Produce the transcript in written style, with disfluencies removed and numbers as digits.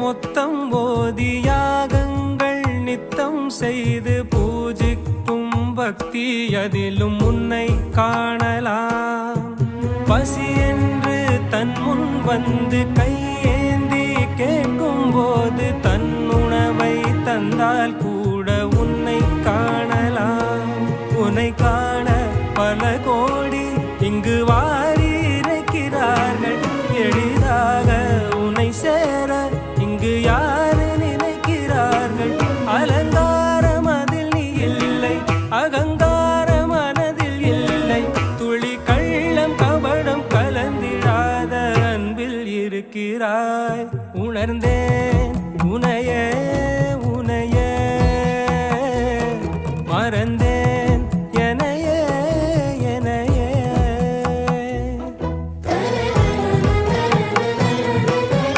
மொத்தம் ஓதி யாகங்கள் நித்தம் செய்து பூஜிக்கும் பக்தி அதிலும் உன்னை காணலாம். பசி என்று தன் முன் வந்து கையேந்தி கேட்கும் போது தன் உணவை தந்தால் கூட உன்னை காணலாம். உன்னை காண பல கோடி இங்கு வாரி இறைக்கிறார்கள். எளிதாக உன்னை சேர இங்கு யாரு நினைக்கிறார்கள். அலங்காரம் அதில் நீ இல்லை, அகங்கார மனதில் இல்லை. துளி கள்ளம் கபடம் கலந்திடாத அன்பில் இருக்கிறாய். உணர்ந்தேன் உனையே